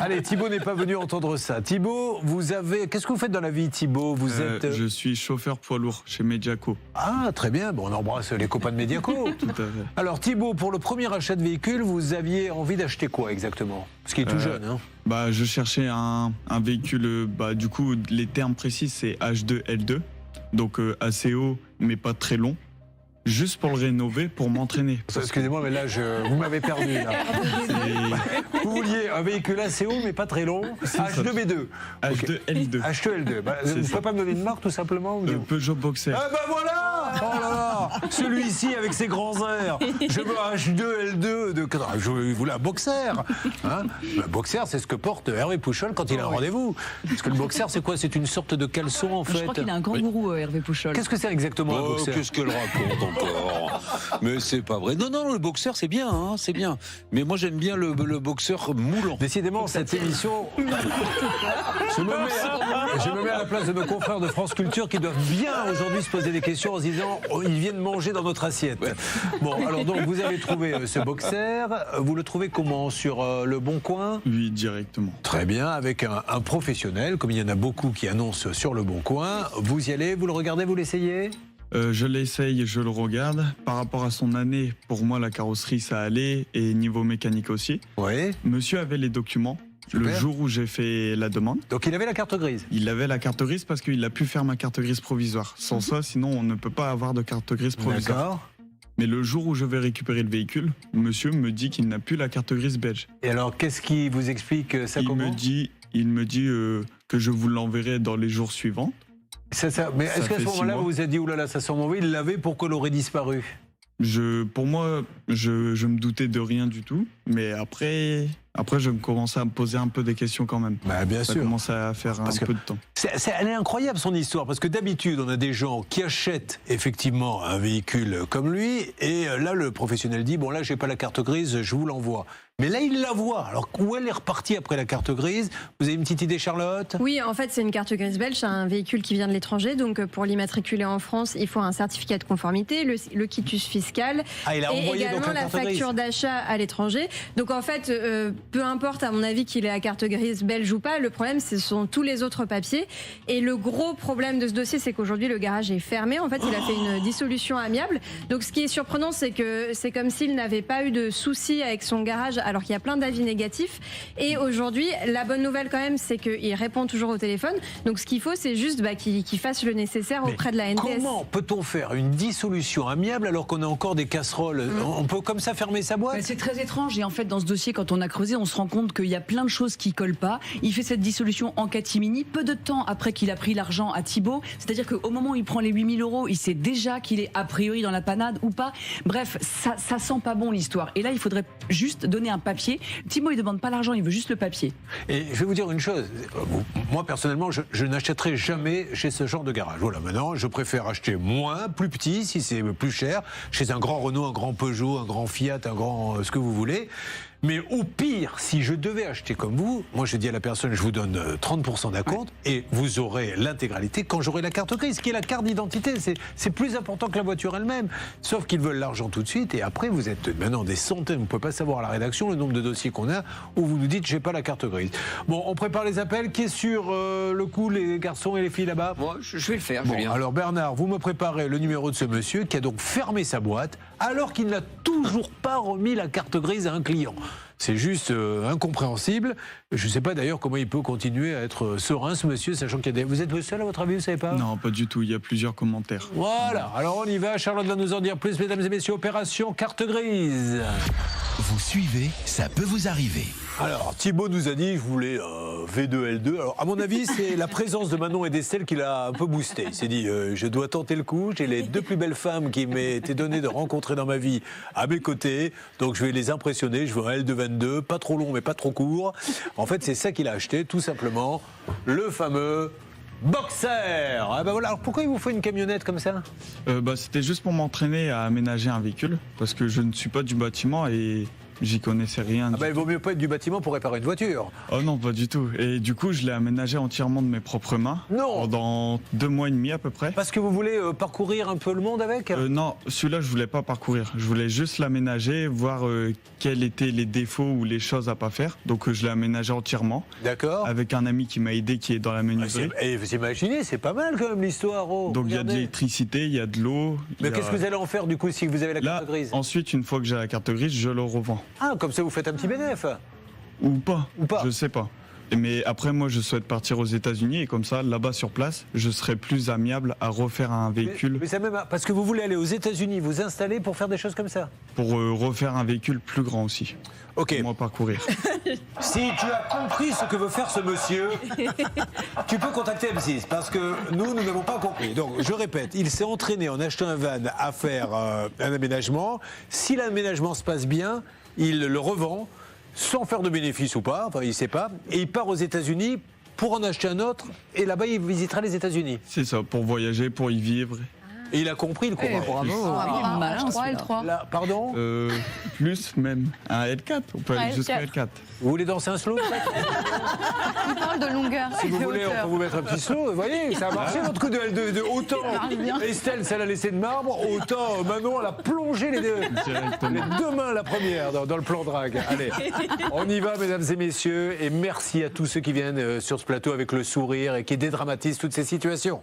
Allez, Thibaut n'est pas venu entendre ça. Thibaut, qu'est-ce que vous faites dans la vie, Thibaut? Je suis chauffeur poids lourd chez Mediaco. Ah, très bien. Bon, on embrasse les copains de Mediaco. Tout à fait. Alors, Thibaut, pour le premier achat de véhicule, vous aviez envie d'acheter quoi exactement? Parce qu'il est tout jeune, hein. Je cherchais un véhicule, du coup, les termes précis, c'est H2, L2. Donc assez haut, mais pas très long. Juste pour le rénover, pour m'entraîner. Excusez-moi, mais là, vous m'avez perdu. Là. Vous vouliez un véhicule assez haut, mais pas très long. H2B2. H2, L2. H2L2. Vous ne pouvez pas me donner une marque, tout simplement? Peugeot Boxer. Ah bah voilà! Oh là là! Celui-ci avec ses grands airs. Je veux un H2L2 de... Je voulais un Boxer. Hein, le Boxer, c'est ce que porte Hervé Pouchol quand il a un rendez-vous. Parce que le Boxer, c'est quoi? C'est une sorte de caleçon, en fait. Je crois qu'il a un grand gourou, Hervé Pouchol. Qu'est-ce que c'est exactement un Boxer? Qu'est-ce qu'elle raconte encore? Mais c'est pas vrai. Non, le Boxer, c'est bien, hein, c'est bien. Mais moi, j'aime bien le Boxer moulant. Décidément, cette émission... Je me mets à la place de nos confrères de France Culture qui doivent bien aujourd'hui se poser des questions en se disant oh, ils viennent manger dans notre assiette. Ouais. Bon, alors donc vous avez trouvé ce Boxer. Vous le trouvez comment? Sur Le Bon Coin? Oui, directement. Très bien, avec un professionnel, comme il y en a beaucoup qui annoncent sur Le Bon Coin. Vous y allez, vous le regardez, vous l'essayez? Je l'essaye, je le regarde. Par rapport à son année, pour moi, la carrosserie, ça allait. Et niveau mécanique aussi. Oui. Monsieur avait les documents. Super. Le jour où j'ai fait la demande. Donc il avait la carte grise? Il avait la carte grise parce qu'il a pu faire ma carte grise provisoire. Sans ça, sinon on ne peut pas avoir de carte grise provisoire. D'accord. Mais le jour où je vais récupérer le véhicule, monsieur me dit qu'il n'a plus la carte grise belge. Et alors qu'est-ce qui vous explique ça? Il me dit que je vous l'enverrai dans les jours suivants. Mais est-ce qu'à ce moment-là vous vous êtes dit oulala, ça sent mauvais, il l'avait, pourquoi l'aurait disparu? Pour moi, je me doutais de rien du tout, mais après je commençais à me poser un peu des questions quand même. Bah, bien sûr. Ça commençait à faire un peu de temps. Elle est incroyable son histoire, parce que d'habitude, on a des gens qui achètent effectivement un véhicule comme lui, et là, le professionnel dit, bon là, j'ai pas la carte grise, je vous l'envoie. Mais là, il la voit. Alors, où elle est repartie après la carte grise? Vous avez une petite idée, Charlotte? Oui, en fait, c'est une carte grise belge, c'est un véhicule qui vient de l'étranger. Donc, pour l'immatriculer en France, il faut un certificat de conformité, le quitus fiscal il a et envoyé également donc la facture d'achat à l'étranger. Donc, en fait, peu importe, à mon avis, qu'il ait la carte grise belge ou pas, le problème, ce sont tous les autres papiers. Et le gros problème de ce dossier, c'est qu'aujourd'hui, le garage est fermé. En fait, il a fait une dissolution amiable. Donc, ce qui est surprenant, c'est que c'est comme s'il n'avait pas eu de soucis avec son garage, alors qu'il y a plein d'avis négatifs. Et aujourd'hui, la bonne nouvelle quand même, c'est qu'il répond toujours au téléphone. Donc ce qu'il faut, c'est juste qu'il fasse le nécessaire auprès de la NTS. Comment peut-on faire une dissolution amiable alors qu'on a encore des casseroles? On peut comme ça fermer sa boîte? C'est très étrange. Et en fait, dans ce dossier, quand on a creusé, on se rend compte qu'il y a plein de choses qui collent pas. Il fait cette dissolution en catimini, peu de temps après qu'il a pris l'argent à Thibaut. C'est-à-dire qu'au moment où il prend les 8 000 €, il sait déjà qu'il est a priori dans la panade ou pas. Bref, ça sent pas bon l'histoire. Et là, il faudrait juste donner un papier. Thibaut, il demande pas l'argent, il veut juste le papier. Et je vais vous dire une chose. Moi, personnellement, je n'achèterai jamais chez ce genre de garage. Voilà, maintenant, je préfère acheter moins, plus petit, si c'est plus cher, chez un grand Renault, un grand Peugeot, un grand Fiat, un grand ce que vous voulez. Mais au pire, si je devais acheter comme vous, moi je dis à la personne, je vous donne 30% d'acompte et vous aurez l'intégralité quand j'aurai la carte grise, qui est la carte d'identité. C'est plus important que la voiture elle-même. Sauf qu'ils veulent l'argent tout de suite et après vous êtes maintenant des centaines, vous ne pouvez pas savoir à la rédaction le nombre de dossiers qu'on a où vous nous dites j'ai pas la carte grise. Bon, on prépare les appels. Qui est sur le coup, les garçons et les filles là-bas? Moi, je vais le faire, bon, Julien. Alors Bernard, vous me préparez le numéro de ce monsieur qui a donc fermé sa boîte alors qu'il n'a toujours pas remis la carte grise à un client. C'est juste incompréhensible. Je ne sais pas d'ailleurs comment il peut continuer à être serein, ce monsieur, sachant qu'il y a des... Vous êtes le seul à votre avis, vous ne savez pas? Non, pas du tout. Il y a plusieurs commentaires. Voilà. Alors on y va. Charlotte va nous en dire plus, mesdames et messieurs. Opération carte grise. Vous suivez, ça peut vous arriver. Alors, Thibaut nous a dit, je voulais V2, L2. Alors, à mon avis, c'est la présence de Manon et d'Estelle qui l'a un peu boosté. Il s'est dit, je dois tenter le coup. J'ai les deux plus belles femmes qui m'aient été données de rencontrer dans ma vie à mes côtés. Donc, je vais les impressionner. Je veux un L2 pas trop long, mais pas trop court. En fait, c'est ça qu'il a acheté, tout simplement. Le fameux Boxer. Ah bah voilà. Alors, pourquoi il vous faut une camionnette comme ça? C'était juste pour m'entraîner à aménager un véhicule. Parce que je ne suis pas du bâtiment et j'y connaissais rien. Il vaut mieux pas être du bâtiment pour réparer une voiture. Oh non, pas du tout. Et du coup, je l'ai aménagé entièrement de mes propres mains. Non. Pendant 2 mois et demi à peu près. Parce que vous voulez parcourir un peu le monde avec Non, celui-là, je voulais pas parcourir. Je voulais juste l'aménager, voir quels étaient les défauts ou les choses à pas faire. Donc, je l'ai aménagé entièrement. D'accord. Avec un ami qui m'a aidé, qui est dans la menuiserie. Et vous imaginez, c'est pas mal quand même l'histoire. Oh, Donc, il y a de regardez. l'électricité, il y a de l'eau. Mais qu'est-ce que vous allez en faire du coup si vous avez la Là, carte grise? ensuite, une fois que j'ai la carte grise, je le revends. Ah, comme ça vous faites un petit bénéfice. Ou pas. Ou pas. Je sais pas. Mais après, moi, je souhaite partir aux États-Unis et comme ça, là-bas sur place, je serai plus amiable à refaire un véhicule Mais ça même parce que vous voulez aller aux États-Unis, vous installer pour faire des choses comme ça. pour refaire un véhicule plus grand aussi. Ok. Pour moi, parcourir. Si tu as compris ce que veut faire ce monsieur, tu peux contacter M6 parce que nous n'avons pas compris. Donc, je répète, il s'est entraîné en achetant un van à faire un aménagement. Si l'aménagement se passe bien, il le revend sans faire de bénéfice ou pas, enfin, il ne sait pas, et il part aux États-Unis pour en acheter un autre, et là-bas, il visitera les États-Unis. C'est ça, pour voyager, pour y vivre. Et il a compris le courant. Bravo. Malin, celui-là. L3. Là, pardon Plus même. Un L4, on peut aller Ouais, jusqu'à L4. L4. Vous voulez danser un slow On parle de longueur. Si vous voulez, on peut vous mettre un petit slow. Vous voyez, ça a marché votre coup de L2. Autant Estelle, ça l'a laissé de marbre, autant Manon, elle a plongé les deux mains la première dans le plan drague. Allez, on y va, mesdames et messieurs, et merci à tous ceux qui viennent sur ce plateau avec le sourire et qui dédramatisent toutes ces situations.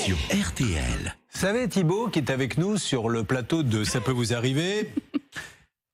Sur RTL. Vous savez, Thibaut, qui est avec nous sur le plateau de Ça peut vous arriver,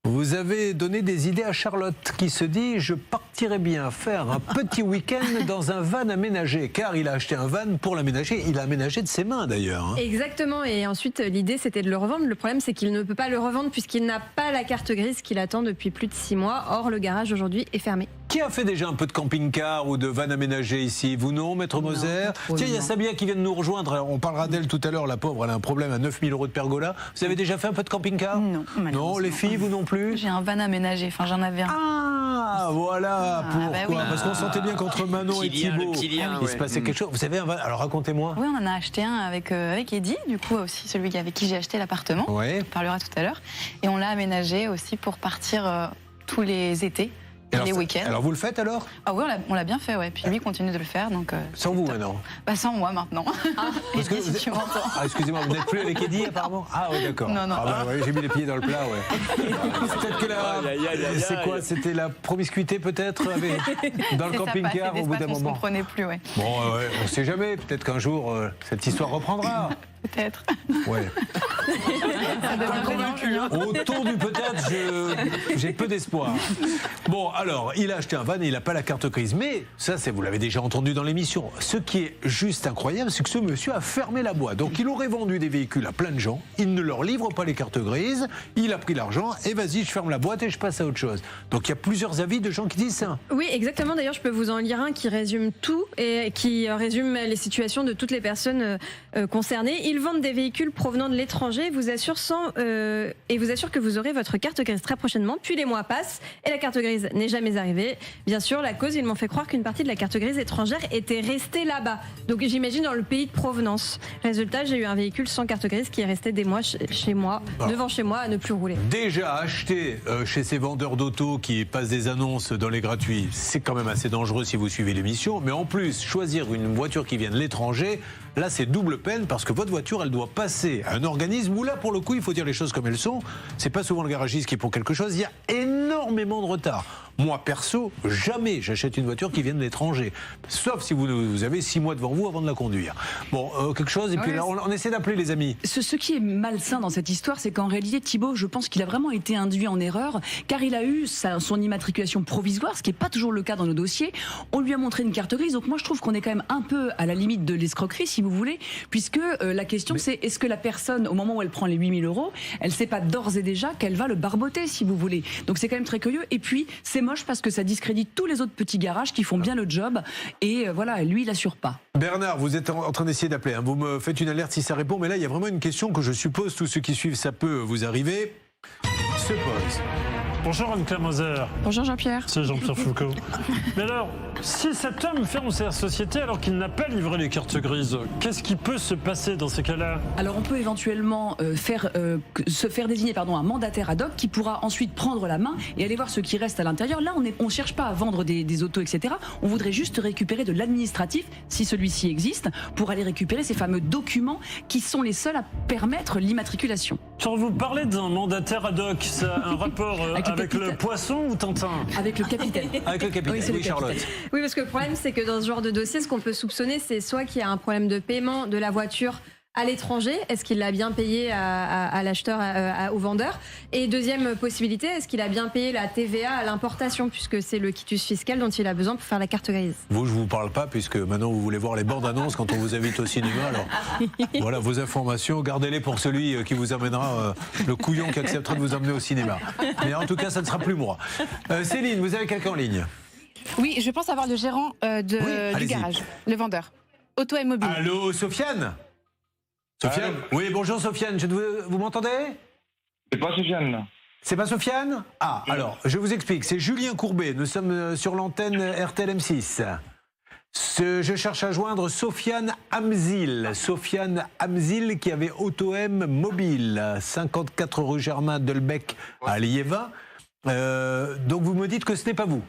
vous avez donné des idées à Charlotte qui se dit « Je partirais bien faire un petit week-end dans un van aménagé ». Car il a acheté un van pour l'aménager. Il a aménagé de ses mains d'ailleurs. Hein. Exactement, et ensuite l'idée c'était de le revendre. Le problème c'est qu'il ne peut pas le revendre puisqu'il n'a pas la carte grise qu'il attend depuis plus de 6 mois. Or le garage aujourd'hui est fermé. Qui a fait déjà un peu de camping-car ou de van aménagé ici? Vous non, Maître Moser? Tiens, il y a Sabia qui vient de nous rejoindre. Alors, on parlera d'elle tout à l'heure. La pauvre, elle a un problème à 9 000 € de pergola. Vous avez déjà fait un peu de camping-car? Non, malheureusement. Non, les filles, vous non plus? J'ai un van aménagé, enfin j'en avais un. Ah, voilà pourquoi. bah oui. Parce qu'on sentait bien qu'entre Manon et Thibaut, il se passait quelque chose. Vous avez un van? Alors racontez-moi. Oui, on en a acheté un avec Eddy, du coup aussi celui avec qui j'ai acheté l'appartement. Ouais. On parlera tout à l'heure. Et on l'a aménagé aussi pour partir tous les étés. Alors, les week-ends. Alors vous le faites alors? Ah oui, on l'a bien fait, ouais. Puis lui continue de le faire, donc. Sans vous maintenant? Bah sans moi maintenant. Parce que Eddy, si tu m'entends. Ah, excusez-moi, vous n'êtes plus avec Eddy apparemment? Ah oui, d'accord. Non, non. Ah, bah, ouais, j'ai mis les pieds dans le plat, ouais. Peut-être que c'est quoi? C'était la promiscuité peut-être dans le C'est ça, camping-car pas assez au bout d'un d'espace, on se moment? comprenait plus, ouais. Bon, ouais, on ne sait jamais. Peut-être qu'un jour, cette histoire reprendra. Peut-être. Ouais. Ça devient Au ton du peut-être, j'ai peu d'espoir. Bon, alors, il a acheté un van et il n'a pas la carte grise. Mais ça, vous l'avez déjà entendu dans l'émission. Ce qui est juste incroyable, c'est que ce monsieur a fermé la boîte. Donc, il aurait vendu des véhicules à plein de gens. Il ne leur livre pas les cartes grises. Il a pris l'argent et vas-y, je ferme la boîte et je passe à autre chose. Donc, il y a plusieurs avis de gens qui disent ça. Oui, exactement. D'ailleurs, je peux vous en lire un qui résume tout et qui résume les situations de toutes les personnes concernées. Ils vendent des véhicules provenant de l'étranger, vous assure que vous aurez votre carte grise très prochainement. Puis les mois passent et la carte grise n'est jamais arrivée. Bien sûr, la cause, ils m'ont fait croire qu'une partie de la carte grise étrangère était restée là-bas. Donc j'imagine dans le pays de provenance. Résultat, j'ai eu un véhicule sans carte grise qui est resté des mois chez moi, devant chez moi, à ne plus rouler. Déjà, acheter chez ces vendeurs d'auto qui passent des annonces dans les gratuits, c'est quand même assez dangereux si vous suivez l'émission. Mais en plus, choisir une voiture qui vient de l'étranger, là, c'est double peine parce que votre voiture, elle doit passer à un organisme où là, pour le coup, il faut dire les choses comme elles sont. C'est pas souvent le garagiste qui est pour quelque chose. Il y a énormément de retard. Moi, perso, jamais j'achète une voiture qui vient de l'étranger. Sauf si vous avez 6 mois devant vous avant de la conduire. Bon, quelque chose, et puis là, on essaie d'appeler les amis. Ce qui est malsain dans cette histoire, c'est qu'en réalité, Thibaut, je pense qu'il a vraiment été induit en erreur, car il a eu son immatriculation provisoire, ce qui n'est pas toujours le cas dans nos dossiers. On lui a montré une carte grise, donc moi je trouve qu'on est quand même un peu à la limite de l'escroquerie, si vous voulez, puisque la question c'est, est-ce que la personne, au moment où elle prend les 8 000 €, elle ne sait pas d'ores et déjà qu'elle va le barboter, si vous voulez. Donc c'est quand même très curieux, et puis c'est moche parce que ça discrédite tous les autres petits garages qui font bien le job, et voilà, lui il assure pas. Bernard, vous êtes en train d'essayer d'appeler, hein. Vous me faites une alerte si ça répond, mais là il y a vraiment une question que je suppose tous ceux qui suivent ça peut vous arriver. se pose. Bonjour Anne-Claire Moser. Bonjour Jean-Pierre. C'est Jean-Pierre Foucault. Mais alors, si cet homme ferme sa société alors qu'il n'a pas livré les cartes grises, qu'est-ce qui peut se passer dans ces cas-là? Alors on peut éventuellement se faire désigner un mandataire ad hoc qui pourra ensuite prendre la main et aller voir ce qui reste à l'intérieur. Là, on ne cherche pas à vendre des autos, etc. On voudrait juste récupérer de l'administratif, si celui-ci existe, pour aller récupérer ces fameux documents qui sont les seuls à permettre l'immatriculation. Quand vous parlez d'un mandataire ad hoc, ça a un rapport avec le poisson ou Tintin? Avec le capitaine. Avec le capitaine, c'est le oui, Charlotte. capitaine. Oui, parce que le problème, c'est que dans ce genre de dossier, ce qu'on peut soupçonner, c'est soit qu'il y a un problème de paiement de la voiture à l'étranger, est-ce qu'il l'a bien payé à l'acheteur, au vendeur? Et deuxième possibilité, est-ce qu'il a bien payé la TVA à l'importation, puisque c'est le quitus fiscal dont il a besoin pour faire la carte grise? Vous, je vous parle pas, puisque maintenant vous voulez voir les bandes annonces quand on vous invite au cinéma. Alors, voilà vos informations, gardez-les pour celui qui vous amènera, le couillon qui acceptera de vous emmener au cinéma. Mais en tout cas, ça ne sera plus moi. Céline, vous avez quelqu'un en ligne? Oui, je pense avoir le gérant du garage, le vendeur. Auto et mobile. Allô, Sofiane? Sofiane? Oui, bonjour Sofiane, vous m'entendez? C'est pas Sofiane. C'est pas Sofiane? Ah, alors, je vous explique, c'est Julien Courbet, nous sommes sur l'antenne RTL M6. Je cherche à joindre Sofiane Amzil. Sofiane Amzil qui avait Auto-M Mobile, 54 rue Germain Delbecq à Liévin. Donc vous me dites que ce n'est pas vous?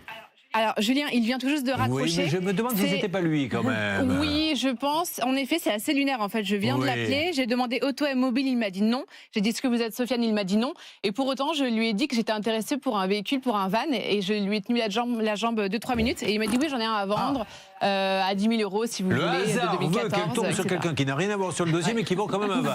Alors, Julien, il vient tout juste de raccrocher. Oui, mais je me demande si c'était pas lui quand même. Oui, je pense. En effet, c'est assez lunaire en fait. Je viens de l'appeler, j'ai demandé auto et mobile, il m'a dit non. J'ai dit est-ce que vous êtes Sofiane, il m'a dit non. Et pour autant, je lui ai dit que j'étais intéressée pour un véhicule, pour un van, et je lui ai tenu la jambe 2-3 minutes. Et il m'a dit oui, j'en ai un à vendre à 10 000 euros si vous voulez. Hasard de 2014, veut qu'elle tombe sur quelqu'un qui n'a rien à voir sur le dossier, mais qui vend quand même un van.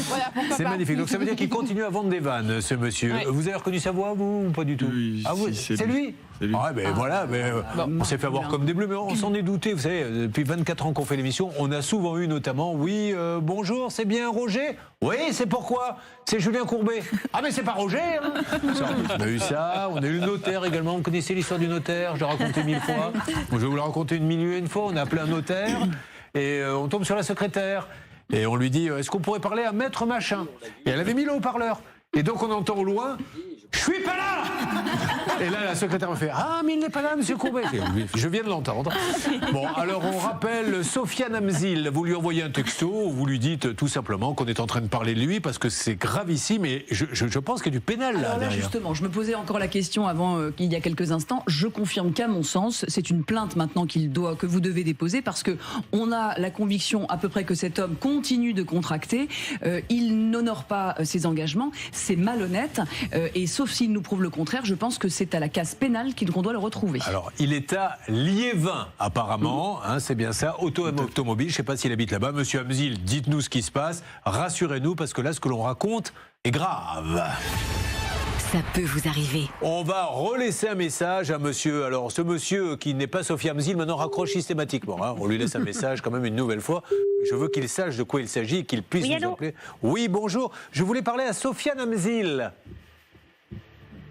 Voilà, c'est magnifique. Donc ça veut dire qu'il continue à vendre des vannes, ce monsieur. Oui. Vous avez reconnu sa voix, vous, ou pas du tout? Oui, Ah oui, si, c'est lui. Ah, ben voilà, on s'est fait avoir comme des bleus, mais on s'en est douté. Vous savez, depuis 24 ans qu'on fait l'émission, on a souvent eu notamment, bonjour, c'est bien Roger? Oui, c'est pourquoi? C'est Julien Courbet. Ah, mais c'est pas Roger, hein. On a eu ça, on a eu le notaire également. Vous connaissez l'histoire du notaire? Je l'ai raconté 1000 fois. Je vais vous la raconter une fois. On a appelé un notaire et on tombe sur la secrétaire. Et on lui dit, est-ce qu'on pourrait parler à Maître Machin? Et elle avait mis le haut-parleur. Et donc on entend au loin, je suis pas là! Et là, la secrétaire me fait, ah, mais il n'est pas là, monsieur Courbet. Je viens de l'entendre. Bon, alors on rappelle Sofiane Amzil. Vous lui envoyez un texto, vous lui dites tout simplement qu'on est en train de parler de lui parce que c'est gravissime et je pense qu'il y a du pénal là. Alors là, justement, je me posais encore la question avant il y a quelques instants. Je confirme qu'à mon sens, c'est une plainte maintenant que vous devez déposer parce que on a la conviction à peu près que cet homme continue de contracter. Il n'honore pas ses engagements. C'est malhonnête et sauf s'il nous prouve le contraire, je pense que c'est à la case pénale qu'on doit le retrouver. Alors, il est à Liévin, apparemment, c'est bien ça, automobile, je ne sais pas s'il habite là-bas. Monsieur Amzil, dites-nous ce qui se passe, rassurez-nous, parce que là, ce que l'on raconte est grave. Ça peut vous arriver. On va relaisser un message à monsieur. Alors, ce monsieur qui n'est pas Sofiane Amzil, maintenant raccroche systématiquement. On lui laisse un message quand même une nouvelle fois. Je veux qu'il sache de quoi il s'agit et qu'il puisse nous appeler. Oui, bonjour. Je voulais parler à Sofiane Amzil.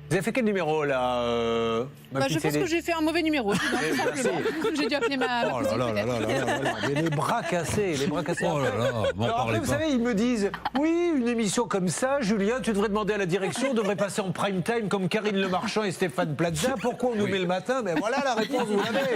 Vous avez fait quel numéro là je pense que j'ai fait un mauvais numéro. J'ai dû appeler ma Oh là là là là là là, les bras cassés, les bras cassés. Oh là là, m'en alors parlez après, vous pas. savez, ils me disent, oui, une émission comme ça, Julien, tu devrais demander à la direction, on devrait passer en prime time comme Karine Le Marchand et Stéphane Plaza. Pourquoi on nous met le matin? Mais voilà la réponse, vous l'avez.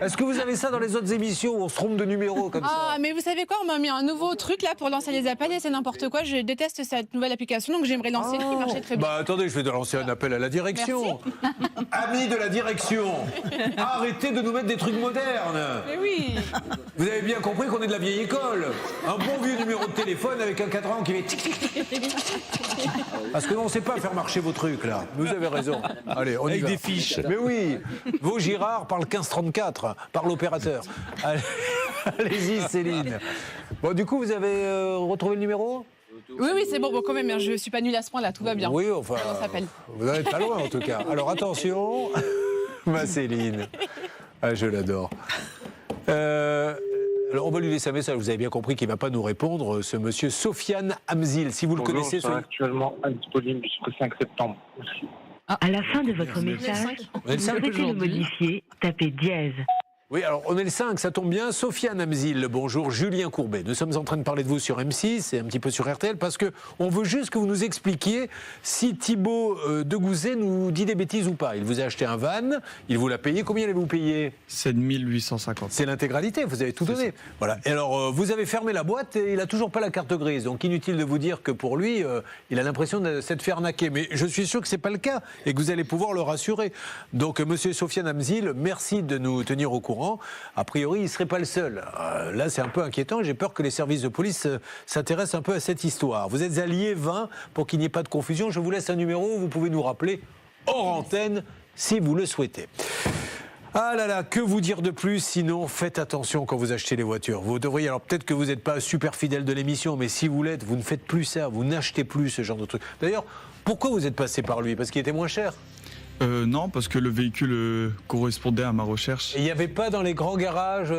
Est-ce que vous avez ça dans les autres émissions où on se trompe de numéro comme ça? Ah, mais vous savez quoi, on m'a mis un nouveau truc là pour lancer les appels et c'est n'importe quoi. Je déteste cette nouvelle application, donc j'aimerais lancer qui marchait très bien. Bah attendez, je vais te lancer un appel à la direction. Amis de la direction, arrêtez de nous mettre des trucs modernes. Mais oui. Vous avez bien compris qu'on est de la vieille école. Un bon vieux numéro de téléphone avec un cadran qui fait tic tic tic. Parce que non, on ne sait pas faire marcher vos trucs là. Vous avez raison. Allez, on y Avec va. des fiches. Mais oui, vos Girard par le 1534, par l'opérateur. Allez-y Céline. Bon, du coup, vous avez retrouvé le numéro? Oui, c'est bon, quand même, je suis pas nulle à ce point-là, tout va bien. Oui, enfin, Comment s'appelle vous n'en êtes pas loin en tout cas. Alors attention, ma Céline. Ah, je l'adore. Alors on va lui laisser un message, vous avez bien compris qu'il ne va pas nous répondre, ce monsieur Sofiane Amzil. Si vous le connaissez... Je suis actuellement indisponible jusqu'au 5 septembre aussi. À la fin de votre message, lorsque le modifier, tapez dièse. Oui, alors on est le 5, ça tombe bien. Sofiane Amzil, bonjour. Julien Courbet. Nous sommes en train de parler de vous sur M6 et un petit peu sur RTL parce qu'on veut juste que vous nous expliquiez si Thibaut de Gouzet nous dit des bêtises ou pas. Il vous a acheté un van, il vous l'a payé. Combien l'avez-vous payé? 7 850. C'est l'intégralité, vous avez tout donné. Voilà. Et alors, vous avez fermé la boîte et il n'a toujours pas la carte grise. Donc inutile de vous dire que pour lui, il a l'impression de s'être fait arnaquer. Mais je suis sûr que ce n'est pas le cas et que vous allez pouvoir le rassurer. Donc, monsieur Sofiane Amzil, merci de nous tenir au courant. A priori, il ne serait pas le seul. Là, c'est un peu inquiétant. J'ai peur que les services de police s'intéressent un peu à cette histoire. Vous êtes allié 20 pour qu'il n'y ait pas de confusion. Je vous laisse un numéro. Vous pouvez nous rappeler hors antenne si vous le souhaitez. Ah là là, que vous dire de plus? Sinon, faites attention quand vous achetez les voitures. Vous devriez, alors peut-être que vous n'êtes pas super fidèle de l'émission, mais si vous l'êtes, vous ne faites plus ça. Vous n'achetez plus ce genre de truc. D'ailleurs, pourquoi vous êtes passé par lui? Parce qu'il était moins cher? Non, parce que le véhicule correspondait à ma recherche. Il n'y avait pas dans les grands garages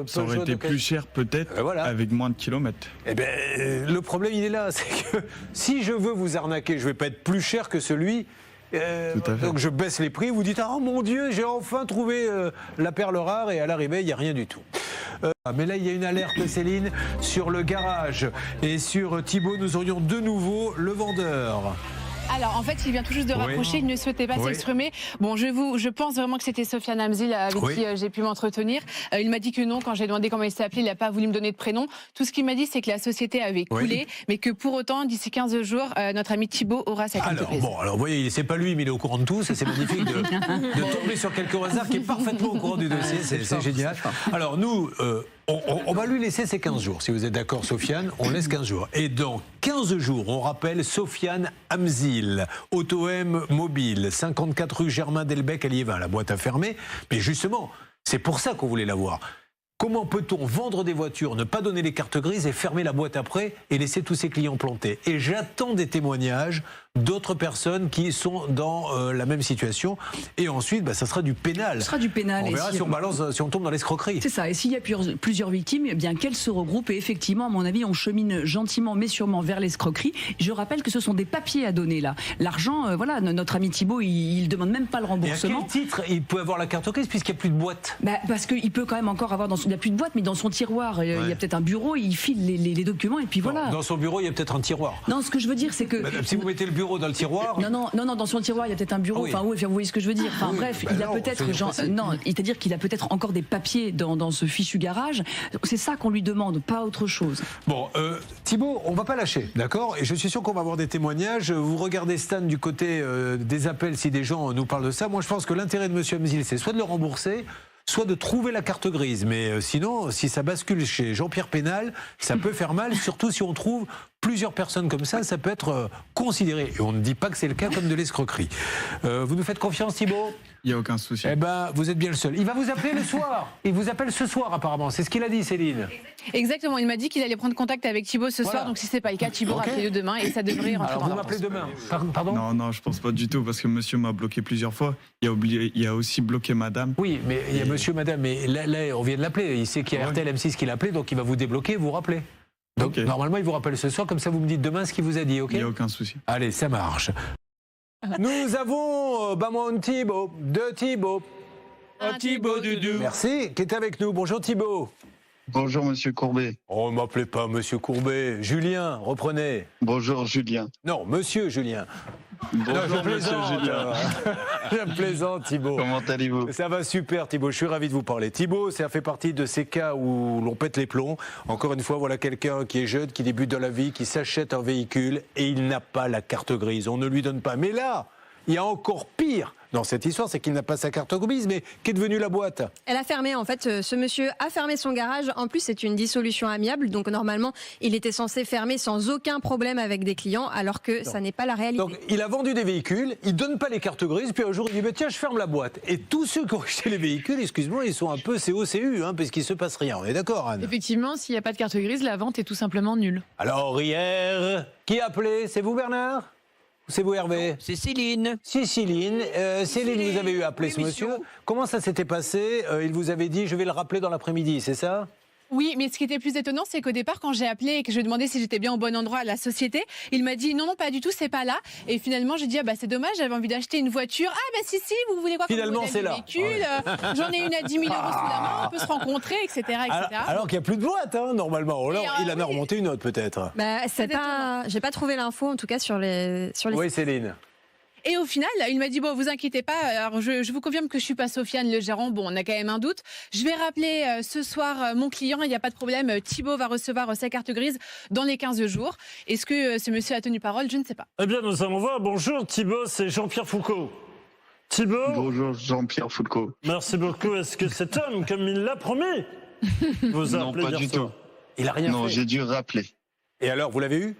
ça aurait été plus cher peut-être, avec moins de kilomètres. Eh bien, le problème, il est là. C'est que si je veux vous arnaquer, je ne vais pas être plus cher que celui... donc je baisse les prix, vous dites « Ah mon Dieu, j'ai enfin trouvé la perle rare » et à l'arrivée, il n'y a rien du tout. Mais là, il y a une alerte, Céline, sur le garage. Et sur Thibaut, nous aurions de nouveau le vendeur. Alors, en fait, il vient tout juste de raccrocher, il ne souhaitait pas s'exprimer. Bon, je pense vraiment que c'était Sofiane Amzil avec qui j'ai pu m'entretenir. Il m'a dit que non, quand j'ai demandé comment il s'est appelé, il n'a pas voulu me donner de prénom. Tout ce qu'il m'a dit, c'est que la société avait coulé, mais que pour autant, d'ici 15 jours, notre ami Thibaut aura sa carte grise. Bon, alors vous voyez, c'est pas lui, mais il est au courant de tout. C'est magnifique de tomber sur quelqu'un au hasard qui est parfaitement au courant du dossier. C'est génial. Alors nous... on va lui laisser ces 15 jours. Si vous êtes d'accord, Sofiane, on laisse 15 jours. Et dans 15 jours, on rappelle Sofiane Amzil, Auto-M Mobile, 54 rue Germain Delbecq à Liévin. La boîte a fermé. Mais justement, c'est pour ça qu'on voulait la voir. Comment peut-on vendre des voitures, ne pas donner les cartes grises et fermer la boîte après et laisser tous ses clients plantés? Et j'attends des témoignages d'autres personnes qui sont dans la même situation. Et ensuite, ça sera du pénal. Ce sera du pénal. On verra si on tombe dans l'escroquerie. C'est ça. Et s'il y a plusieurs victimes, eh bien qu'elles se regroupent. Et effectivement, à mon avis, on chemine gentiment mais sûrement vers l'escroquerie. Je rappelle que ce sont des papiers à donner là. L'argent, voilà, notre ami Thibaut, il demande même pas le remboursement. Et à quel titre il peut avoir la carte grise puisqu'il n'y a plus de boîte? Parce qu'il peut quand même encore avoir il n'y a plus de boîte, mais dans son tiroir, il y a peut-être un bureau, il file les documents et puis voilà. Dans son bureau, il y a peut-être un tiroir. Non, ce que je veux dire, c'est que... Madame, si vous mettez le bureau dans le tiroir... Non, dans son tiroir, il y a peut-être un bureau. Enfin, vous voyez ce que je veux dire. Enfin, bref, il a peut-être... c'est-à-dire qu'il a peut-être encore des papiers dans ce fichu garage. C'est ça qu'on lui demande, pas autre chose. Bon, Thibaut, on va pas lâcher, d'accord? Et je suis sûr qu'on va avoir des témoignages. Vous regardez Stan du côté des appels si des gens nous parlent de ça. Moi, je pense que l'intérêt de M. Amzil, c'est soit de le rembourser, soit de trouver la carte grise. Mais sinon, si ça bascule chez Jean-Pierre Pénal, ça peut faire mal, surtout si on trouve plusieurs personnes comme ça peut être considéré. Et on ne dit pas que c'est le cas comme de l'escroquerie. Vous nous faites confiance, Thibaut? Il n'y a aucun souci. Eh ben, vous êtes bien le seul. Il va vous appeler le soir. Il vous appelle ce soir, apparemment. C'est ce qu'il a dit, Céline. Exactement. Il m'a dit qu'il allait prendre contact avec Thibaut ce soir. Donc, si ce n'est pas le cas, Thibaut rappelez-le demain et ça devrait rentrer dans vous m'appelez demain. Pardon? Non, je pense pas du tout parce que monsieur m'a bloqué plusieurs fois. Il a aussi bloqué madame. Oui, mais il y a monsieur, madame. Mais là, on vient de l'appeler. Il sait qu'il y a RTL M6 qui l'a appelé, donc il va vous débloquer et vous rappeler. Donc, normalement, il vous rappelle ce soir. Comme ça, vous me dites demain ce qu'il vous a dit, OK? Il n'y a aucun souci. Allez, ça marche. Nous avons mon Thibaut, deux Thibaut. Un Thibaut Doudou. Merci, qui est avec nous. Bonjour Thibaut. Bonjour Monsieur Courbet. Oh, ne m'appelez pas Monsieur Courbet. Julien, reprenez. Bonjour Julien. Non, Monsieur Julien. Bonjour Monsieur Julien. Je plaisante, Thibaut. Comment allez-vous? Ça va super, Thibaut. Je suis ravi de vous parler. Thibaut, ça fait partie de ces cas où l'on pète les plombs. Encore une fois, voilà quelqu'un qui est jeune, qui débute dans la vie, qui s'achète un véhicule et il n'a pas la carte grise. On ne lui donne pas. Mais là, il y a encore pire dans cette histoire, c'est qu'il n'a pas sa carte grise, mais qu'est devenue la boîte? Elle a fermé, en fait, ce monsieur a fermé son garage. En plus, c'est une dissolution amiable, donc normalement, il était censé fermer sans aucun problème avec des clients, alors que ça n'est pas la réalité. Donc, il a vendu des véhicules, il donne pas les cartes grises, puis un jour, il dit tiens, je ferme la boîte. Et tous ceux qui ont acheté les véhicules, excuse-moi, ils sont un peu COCU, parce qu'il se passe rien. On est d'accord, Anne? Effectivement, s'il n'y a pas de carte grise, la vente est tout simplement nulle. Alors, hier, qui a appelé? C'est vous, Bernard? C'est vous, Hervé? C'est Céline. C'est Céline. Céline, vous avez appelé ce monsieur. Comment ça s'était passé? Il vous avait dit, je vais le rappeler dans l'après-midi, c'est ça? Oui, mais ce qui était plus étonnant, c'est qu'au départ, quand j'ai appelé et que je lui ai demandé si j'étais bien au bon endroit à la société, il m'a dit non, pas du tout, c'est pas là. Et finalement, j'ai dit c'est dommage, j'avais envie d'acheter une voiture. Ah si, vous voulez quoi comme Finalement, modèle c'est de là. véhicule J'en ai une à 10 000 € sous la main, on peut se rencontrer, etc. Alors qu'il n'y a plus de boîte, hein, normalement. Alors, il en a oui. remonté une autre, peut-être. J'ai pas trouvé l'info, en tout cas, sur les Oui, Céline. Et au final, il m'a dit vous inquiétez pas, alors je vous confirme que je suis pas Sofiane le gérant, on a quand même un doute. Je vais rappeler ce soir mon client, il n'y a pas de problème, Thibaut va recevoir sa carte grise dans les 15 jours. Est-ce que ce monsieur a tenu parole? Je ne sais pas. Eh bien, nous allons voir. Bonjour Thibaut, c'est Jean-Pierre Foucault. Thibaut. Bonjour Jean-Pierre Foucault. Merci beaucoup. Est-ce que cet homme, comme il l'a promis, vous a Non, appelé pas hier du soir? tout. Il a rien Non, fait. j'ai dû rappeler. Et alors, vous l'avez eu?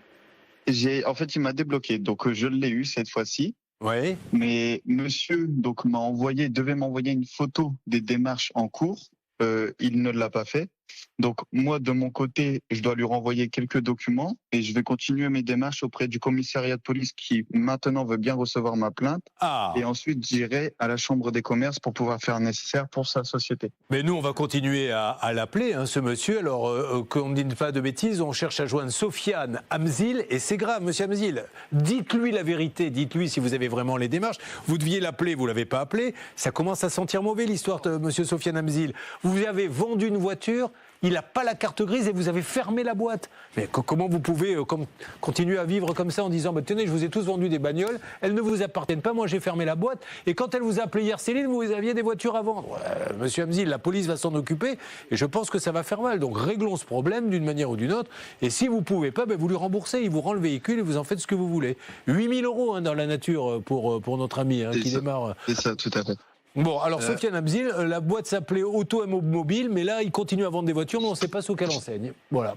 En fait, il m'a débloqué, donc je l'ai eu cette fois-ci. Oui. Mais monsieur devait m'envoyer une photo des démarches en cours. Il ne l'a pas fait. Donc moi, de mon côté, je dois lui renvoyer quelques documents et je vais continuer mes démarches auprès du commissariat de police qui maintenant veut bien recevoir ma plainte. Et ensuite, j'irai à la chambre des commerces pour pouvoir faire le nécessaire pour sa société. Mais nous, on va continuer à l'appeler, hein, ce monsieur. Alors, qu'on ne dise pas de bêtises, on cherche à joindre Sofiane Hamzil. Et c'est grave, monsieur Hamzil. Dites-lui la vérité. Dites-lui si vous avez vraiment les démarches. Vous deviez l'appeler, vous ne l'avez pas appelé. Ça commence à sentir mauvais, l'histoire de monsieur Sofiane Hamzil. Vous avez vendu une voiture. Il n'a pas la carte grise et vous avez fermé la boîte. Mais comment vous pouvez continuer à vivre comme ça en disant tenez, je vous ai tous vendu des bagnoles, elles ne vous appartiennent pas, moi j'ai fermé la boîte. Et quand elle vous a appelé hier, Céline, vous aviez des voitures à vendre. Monsieur Hamzil, la police va s'en occuper et je pense que ça va faire mal. Donc réglons ce problème d'une manière ou d'une autre. Et si vous ne pouvez pas, vous lui remboursez. Il vous rend le véhicule et vous en faites ce que vous voulez. 8 000 € dans la nature pour notre ami qui démarre. C'est ça, tout à fait. Bon, alors Sofiane Hamzil, la boîte s'appelait Auto Mobile, mais là, il continue à vendre des voitures, mais on ne sait pas sous quelle enseigne. Voilà.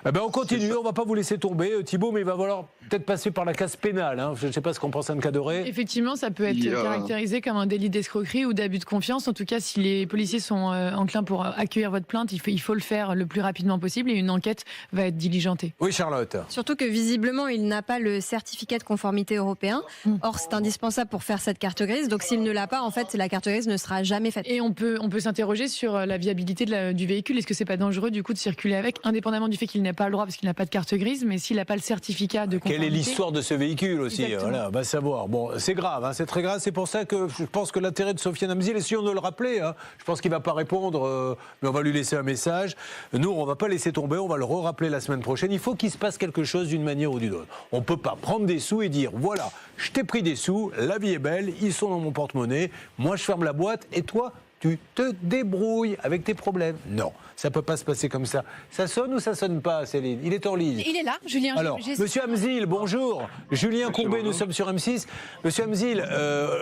On continue, on ne va pas vous laisser tomber, Thibaut, mais il va falloir peut-être passer par la case pénale. Hein. Je ne sais pas ce qu'en pense Anne Cadoré. Effectivement, ça peut être caractérisé comme un délit d'escroquerie ou d'abus de confiance. En tout cas, si les policiers sont enclins pour accueillir votre plainte, il faut le faire le plus rapidement possible et une enquête va être diligentée. Oui, Charlotte. Surtout que visiblement, il n'a pas le certificat de conformité européen. Or, c'est indispensable pour faire cette carte grise. Donc, s'il ne l'a pas, en fait, la carte grise ne sera jamais faite. Et on peut s'interroger sur la viabilité du véhicule. Est-ce que c'est pas dangereux du coup de circuler avec, indépendamment du fait qu'il n'a pas le droit parce qu'il n'a pas de carte grise, mais s'il n'a pas le certificat de conformité. Quelle est l'histoire de ce véhicule aussi? Voilà, va savoir. Bon, c'est grave, hein, c'est très grave. C'est pour ça que je pense que l'intérêt de Sofiane Hamzil, et si on ne le rappelait, hein, je pense qu'il ne va pas répondre, mais on va lui laisser un message. Nous, on ne va pas laisser tomber, on va le rappeler la semaine prochaine. Il faut qu'il se passe quelque chose d'une manière ou d'une autre. On ne peut pas prendre des sous et dire voilà, je t'ai pris des sous, la vie est belle, ils sont dans mon porte-monnaie, moi je ferme la boîte et toi, tu te débrouilles avec tes problèmes. Non, ça ne peut pas se passer comme ça. Ça sonne ou ça sonne pas, Céline? Il est en ligne. Il est là, Julien. Alors, monsieur Hamzil, bonjour. Julien Courbet, nous sommes sur M6. Monsieur Hamzil,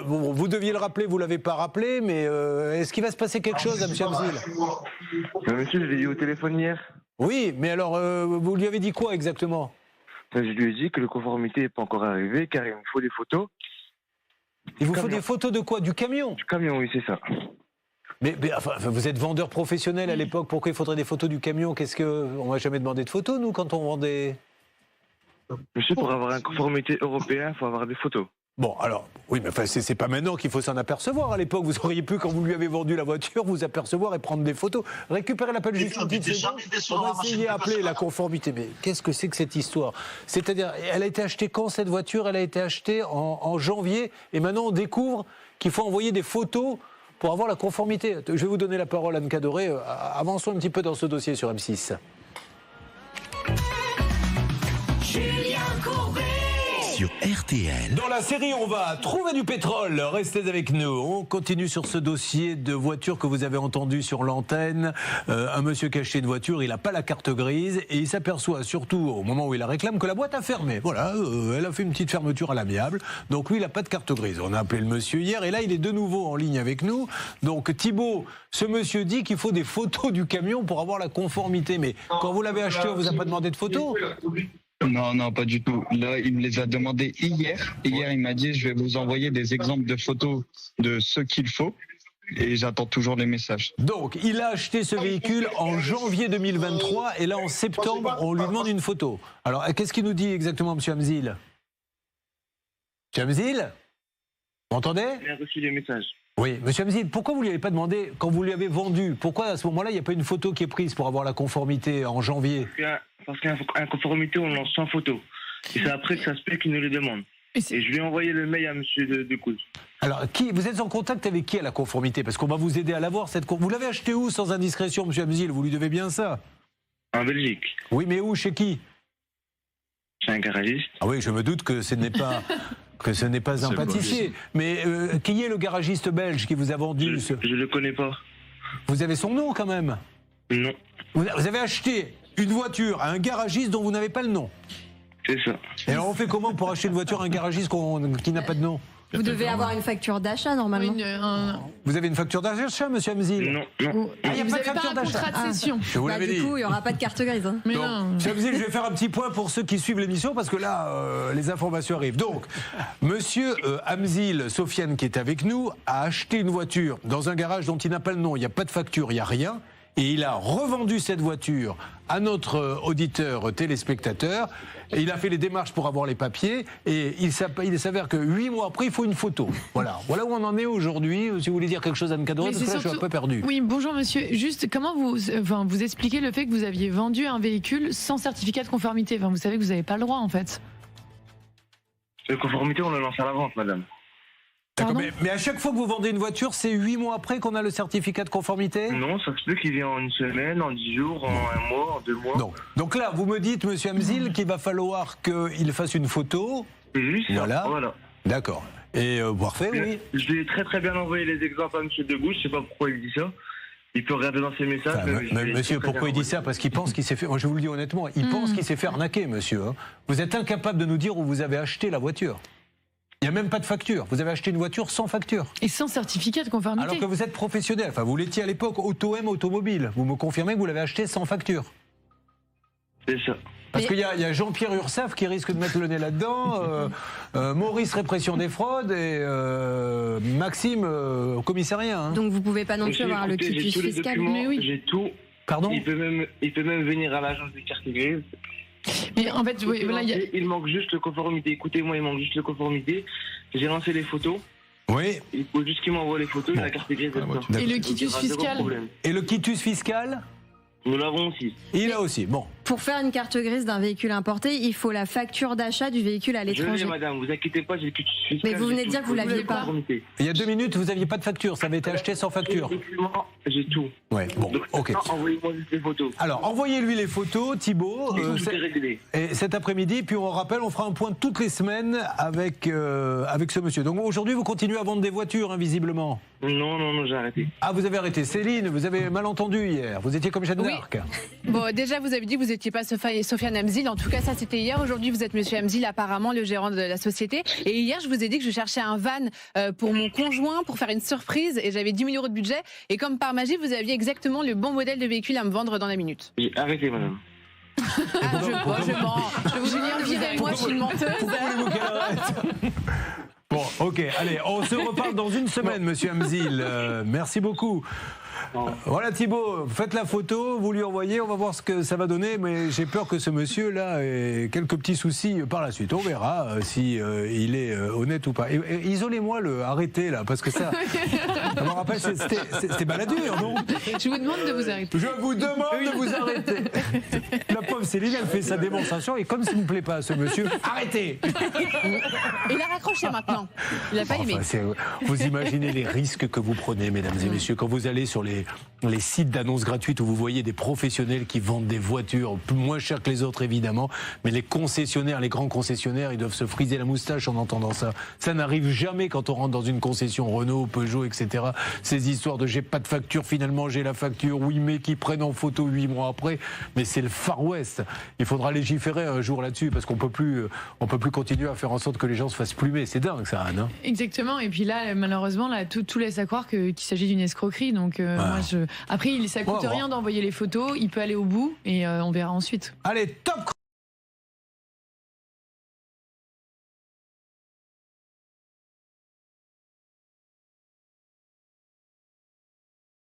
vous deviez le rappeler, vous ne l'avez pas rappelé, mais est-ce qu'il va se passer quelque chose à monsieur Hamzil? Monsieur, je l'ai eu au téléphone hier. Oui, mais alors, vous lui avez dit quoi exactement? Je lui ai dit que la conformité n'est pas encore arrivée, car il me faut des photos. Il vous faut des photos de quoi? Du camion? Du camion, oui, c'est ça. Mais enfin, vous êtes vendeur professionnel à l'époque, pourquoi il faudrait des photos du camion? On m'a jamais demandé de photos, nous, quand on vendait. Monsieur, pour avoir une conformité européenne, il faut avoir des photos. Bon, alors, oui, mais enfin, c'est pas maintenant qu'il faut s'en apercevoir. À l'époque, vous auriez pu, quand vous lui avez vendu la voiture, vous apercevoir et prendre des photos. Récupérez l'appel juste une petite seconde. On va essayer d'appeler la conformité. Mais qu'est-ce que c'est que cette histoire? C'est-à-dire, elle a été achetée quand, cette voiture? Elle a été achetée en janvier. Et maintenant, on découvre qu'il faut envoyer des photos pour avoir la conformité. Je vais vous donner la parole, Anne Cadoré. Avançons un petit peu dans ce dossier sur M6. Julien Courbet sur RTL. Dans la série, on va trouver du pétrole. Restez avec nous. On continue sur ce dossier de voiture que vous avez entendu sur l'antenne. Un monsieur qui a acheté une voiture, il n'a pas la carte grise et il s'aperçoit surtout au moment où il la réclame que la boîte a fermé. Voilà, elle a fait une petite fermeture à l'amiable. Donc lui, il n'a pas de carte grise. On a appelé le monsieur hier et là, il est de nouveau en ligne avec nous. Donc Thibaut, ce monsieur dit qu'il faut des photos du camion pour avoir la conformité. Mais quand vous l'avez acheté, on vous a pas demandé de photos? Non, pas du tout. Là, il me les a demandé hier. Hier, il m'a dit, je vais vous envoyer des exemples de photos de ce qu'il faut. Et j'attends toujours les messages. Donc, il a acheté ce véhicule en janvier 2023. Et là, en septembre, on lui demande une photo. Alors, qu'est-ce qu'il nous dit exactement, M. Hamzil? M. Hamzil? Vous m'entendez? Il a reçu les messages. Oui, monsieur Hamzil, pourquoi vous ne lui avez pas demandé, quand vous lui avez vendu, pourquoi à ce moment-là, il n'y a pas une photo qui est prise pour avoir la conformité en janvier? Parce qu'un conformité, on lance sans photo. Et c'est après que ça se peut qu'il nous le demande. Et je lui ai envoyé le mail à monsieur de Couze. Alors, vous êtes en contact avec qui à la conformité? Parce qu'on va vous aider à l'avoir, cette Vous l'avez acheté où, sans indiscrétion, monsieur Hamzil? Vous lui devez bien ça? En Belgique. Oui, mais où? Chez qui? Chez un garagiste. Ah oui, je me doute que ce n'est pas... que ce n'est pas un pâtissier. Mais qui est le garagiste belge qui vous a vendu Je ne le connais pas. Vous avez son nom quand même? Non. Vous avez acheté une voiture à un garagiste dont vous n'avez pas le nom? C'est ça. Et alors on fait comment pour acheter une voiture à un garagiste qui n'a pas de nom? Vous devez avoir une facture d'achat normalement. Vous avez une facture d'achat, monsieur Hamzil? Non, non. Ah, il n'y a Vous pas de n'avez pas facture un d'achat. contrat de cession. Je vous l'avais dit. Du coup, il n'y aura pas de carte grise. Hein. Mais Donc, non. monsieur Hamzil, je vais faire un petit point pour ceux qui suivent l'émission parce que là, les informations arrivent. Donc, monsieur Hamzil, Sofiane qui est avec nous, a acheté une voiture dans un garage dont il n'a pas le nom, il n'y a pas de facture, il n'y a rien. Et il a revendu cette voiture à notre auditeur téléspectateur. Et il a fait les démarches pour avoir les papiers. Et il s'avère que 8 mois après, il faut une photo. Voilà où on en est aujourd'hui. Si vous voulez dire quelque chose, Anne Cadoré, parce que là, je suis un peu perdu. Oui, bonjour monsieur. Juste, comment vous expliquez le fait que vous aviez vendu un véhicule sans certificat de conformité? Vous savez que vous n'avez pas le droit, en fait. La conformité, on le lance à la vente, madame. D'accord, mais à chaque fois que vous vendez une voiture, c'est 8 mois après qu'on a le certificat de conformité? Non, ça se peut qu'il vienne en une semaine, en 10 jours, en un mois, en 2 mois. Non. Donc là, vous me dites, monsieur Hamzil, qu'il va falloir qu'il fasse une photo. C'est juste ça. Voilà. D'accord. Et parfait, oui. Je lui ai très très bien envoyé les exemples à monsieur Degouche, je sais pas pourquoi il dit ça. Il peut regarder dans ses messages. Enfin, monsieur, pourquoi il dit ça? Parce qu'il pense qu'il s'est fait... Moi, je vous le dis honnêtement, il pense qu'il s'est fait arnaquer, monsieur. Hein. Vous êtes incapable de nous dire où vous avez acheté la voiture. Il n'y a même pas de facture. Vous avez acheté une voiture sans facture. Et sans certificat de conformité. Alors que vous êtes professionnel. Enfin, vous l'étiez à l'époque Auto-M Automobile. Vous me confirmez que vous l'avez acheté sans facture? C'est ça. Parce qu'il y a Jean-Pierre Ursaf qui risque de mettre le nez là-dedans, Maurice Répression des fraudes et Maxime au commissariat. Hein. Donc vous ne pouvez pas non plus avoir le quitus fiscal. Mais oui. J'ai tout. Pardon? Il peut même venir à l'agence des cartes grises. Mais en fait, voilà, il manque juste le conformité. Écoutez-moi, il manque juste le conformité. J'ai lancé les photos. Oui. Il faut juste qu'il m'envoie les photos et la carte grise. Et le quitus fiscal? Et le quitus fiscal? Nous l'avons aussi. Il a aussi, bon. Pour faire une carte grise d'un véhicule importé, il faut la facture d'achat du véhicule à l'étranger. Je l'ai, madame, vous inquiétez pas, j'ai le quitus fiscal. Mais vous venez de dire que vous l'aviez pas. Il y a 2 minutes, vous n'aviez pas de facture, ça avait été acheté sans facture. J'ai tout. Ouais, bon, ok. Envoyez-moi juste les photos. Alors, envoyez-lui les photos, Thibaut. Et cet après-midi, puis on rappelle, on fera un point toutes les semaines avec ce monsieur. Donc aujourd'hui, vous continuez à vendre des voitures, hein, visiblement. Non, j'ai arrêté. Ah, vous avez arrêté. Céline, vous avez mal entendu hier. Vous étiez comme Jeanne d'Arc. Bon, déjà, vous avez dit que vous n'étiez pas Sofiane Hamzil. En tout cas, ça, c'était hier. Aujourd'hui, vous êtes monsieur Hamzil, apparemment, le gérant de la société. Et hier, je vous ai dit que je cherchais un van pour mon conjoint, pour faire une surprise. Et j'avais 10 000 € de budget. Et comme par magie, vous aviez exactement le bon modèle de véhicule à me vendre dans la minute. Arrêtez, madame. Je mens. Je vous jure, virez moi, je suis une menteuse. Bon, ok, allez, on se reparle dans une semaine, monsieur Hamzil. Merci beaucoup. Voilà Thibaut, faites la photo, vous lui envoyez, on va voir ce que ça va donner, mais j'ai peur que ce monsieur-là ait quelques petits soucis par la suite. On verra si il est honnête ou pas. Et isolez-moi arrêtez là, parce que ça me rappelle, c'était baladure, non? Je vous demande de vous arrêter. Je vous demande de vous arrêter. La pauvre Céline, elle fait sa démonstration, et comme ça ne me plaît pas à ce monsieur, arrêtez. Il a raccroché maintenant. Il n'a pas aimé. Vous imaginez les risques que vous prenez, mesdames et messieurs, quand vous allez sur les sites d'annonces gratuites où vous voyez des professionnels qui vendent des voitures moins chères que les autres, évidemment, mais les concessionnaires, les grands concessionnaires, ils doivent se friser la moustache en entendant ça. Ça n'arrive jamais quand on rentre dans une concession Renault, Peugeot, etc. Ces histoires de j'ai pas de facture, finalement j'ai la facture, oui, mais qui prennent en photo 8 mois après. Mais c'est le Far West. Il faudra légiférer un jour là-dessus parce qu'on peut plus continuer à faire en sorte que les gens se fassent plumer. C'est dingue, ça, Anne. Hein. Exactement. Et puis là, malheureusement, tout laisse à croire qu'il s'agit d'une escroquerie. Donc, après, ça coûte rien d'envoyer les photos. Il peut aller au bout et on verra ensuite. Allez, top!